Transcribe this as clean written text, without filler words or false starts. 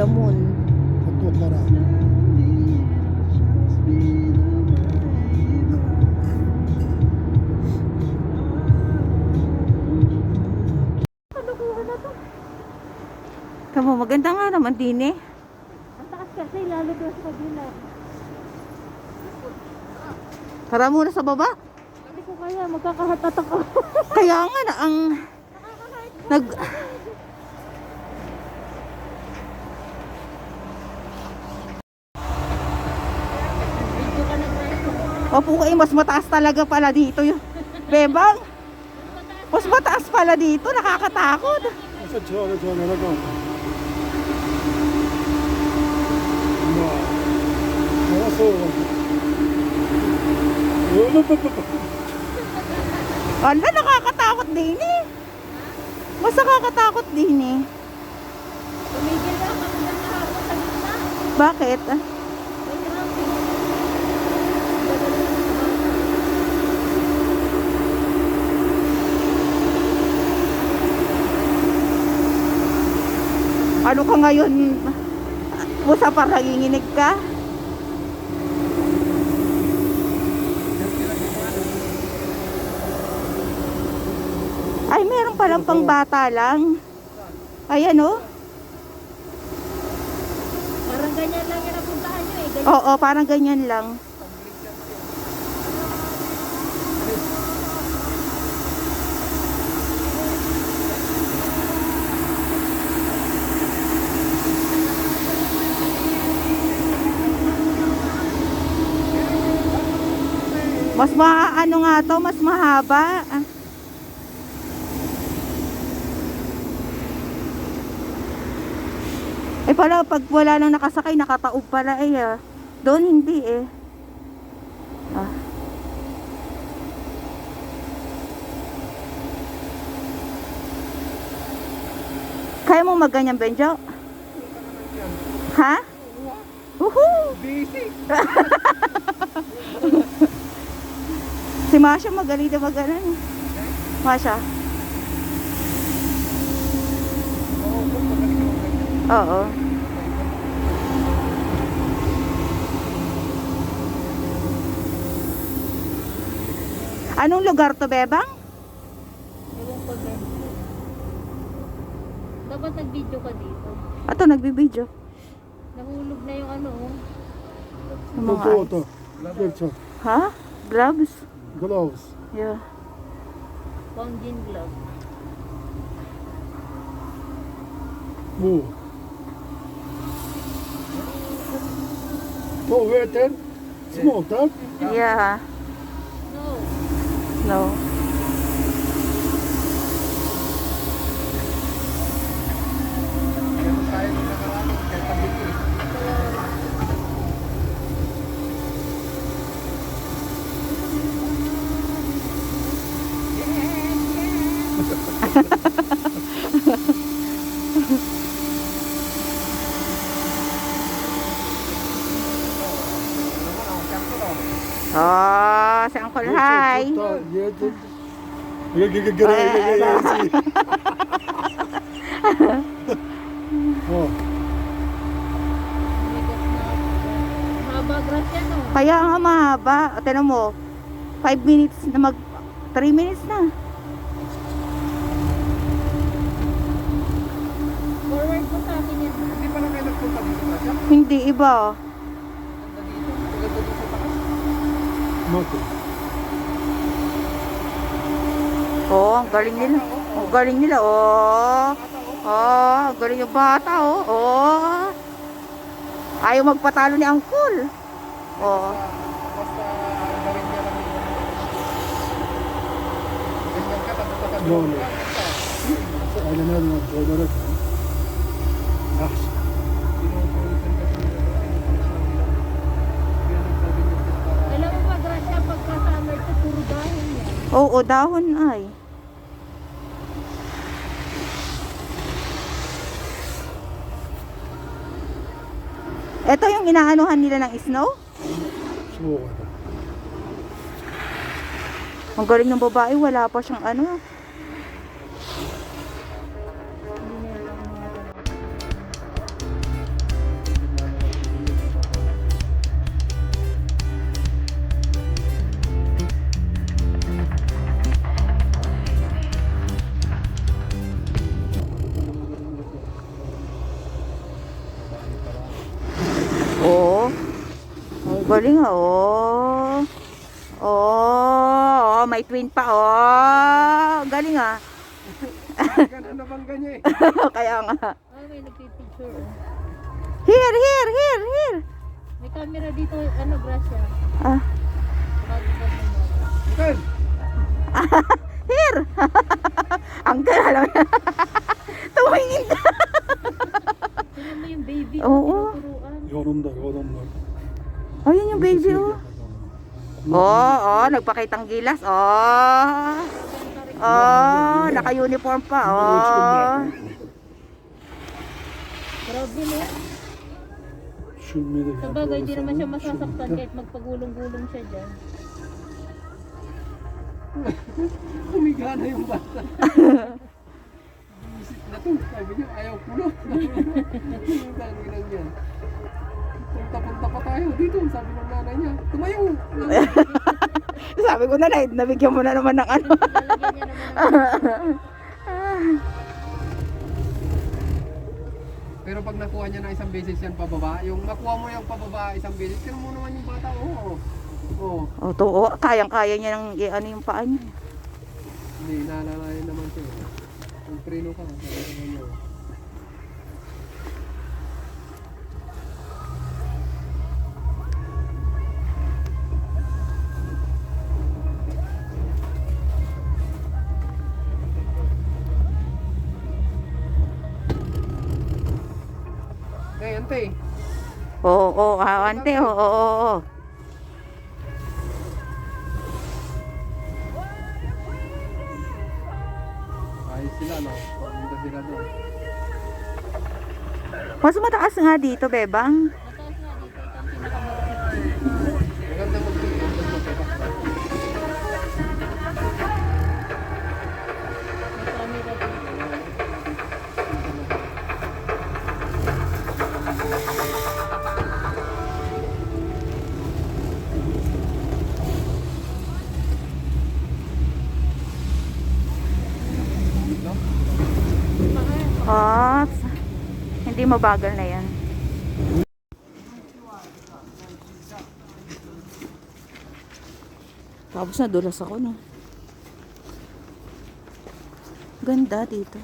the moon. Fotoğraf. Tama, maganda nga naman din eh. Ang taas kasi, lalo doon sa kabila. Tara muna sa baba. Hindi ko kaya, magkakahatat ako. Kaya nga na ang nag Video ka na tayo. Opo kayo, mas mataas talaga pala dito yung Bebang. Mas mataas pala dito, nakakatakot. Nasa dyan, nalagaw. Nasa. Ala, nakakatakot din eh. Mas nakakatakot din eh. Tumigil ka, magandang ako sa gitna. Bakit? May traffic. Ano ka ngayon? Pusa pa nanginginig ka? Ay, meron palang pang bata lang. Ayan oh. Parang ganyan lang yung napuntahan nyo eh. Ganyan. Oo, parang ganyan lang. Mas ano nga to, mas mahaba. Eh pala, pag wala nang nakasakay, nakataob pala eh. Doon hindi eh. Ah. Kaya mo magganyan, Benjo? Ha? Woohoo! Busy. Si Masha magaling na mag-anan. Masha? Oo. Anong lugar to, Bebang? Ewan ko din. Dapat nag-video ka dito. Ato, nagbibideo. Nahulog na yung ano. Yung mga Foto. eyes. Ha? Gloves? Gloves. Yeah. Fountain glove. Bu. To water. Smoke that. Yeah. No. No. Oh, si Uncle Hi. Oh. Bigat na. Mahaba grasya no. Kaya nga mahaba. Tignan mo, 5 minutes na 3 minutes na. Forward ko sa akin yan. Hindi pa na kayo nagpunta dito na siya? Hindi, iba. Mati. Oh, ang galing nila. Oh, galing nila. Oh. Oh, ang galing yung bata. Oh. Oh. Ayaw magpatalo ni Uncle. Oh. Basta gawin niya lang yun. Ganyan ka, tatatagal mo. Ano na, ano. Ah. Alam mo ba grasya pagka summer to puro dahon yan. Oo, dahon ay. Ito yung inaanuhan nila ng snow? So, Ang galing ng babae, wala pa siyang ano. galing ah. Oh. Oh, may twin pa. Oh, galing ah. Ganun na bang ganyan eh? Kaya nga. Ah, may nagpipicture. Oh. Here, here, here, here. May camera dito, ano, Gracia. Ah, Uncle! here. Uncle, alam mo. Tumingin ka. Tingnan mo yung baby. Oo. Tinuturuan. Yorumda, yorumda. Ayun yung baby oh. Oh, nagpakitang gilas. Oh. Oh, naka-uniform pa. Oh. Grabe no. Şunları Sa bagay, di naman siya masasaktan kahit magpagulong-gulong siya dyan. Humiga na yung bata. Isip na to. Sabi niya, ayaw pulo. Yung tanginan niya. Punta-punta pa tayo dito. Sabi ng nanay niya, tumayo. Sabi ko na, nabigyan mo na naman ng ano. Lalagyan niya naman ng... Pero pag nakuha niya na isang beses yan pababa, yung makuha mo yung pababa isang beses, kaya mo naman yung bata, oo. Oo. Oh, to, oh, kayang-kaya niya ng ano yung paa niya. Hindi, naalalayan naman siya. Kung preno ka, sabi naman niya. Hey, ante. Oo, oh, ante, oo, oo, oo. Ayos sila, no? Pumunta sila doon. Mas mataas nga dito, Bebang. Mataas nga dito, ito ang pinakamalaki. Maganda mag-video. May camera dito. Ops. Hindi mabagal na yan. Tapos nadulas ako, no? Ganda dito.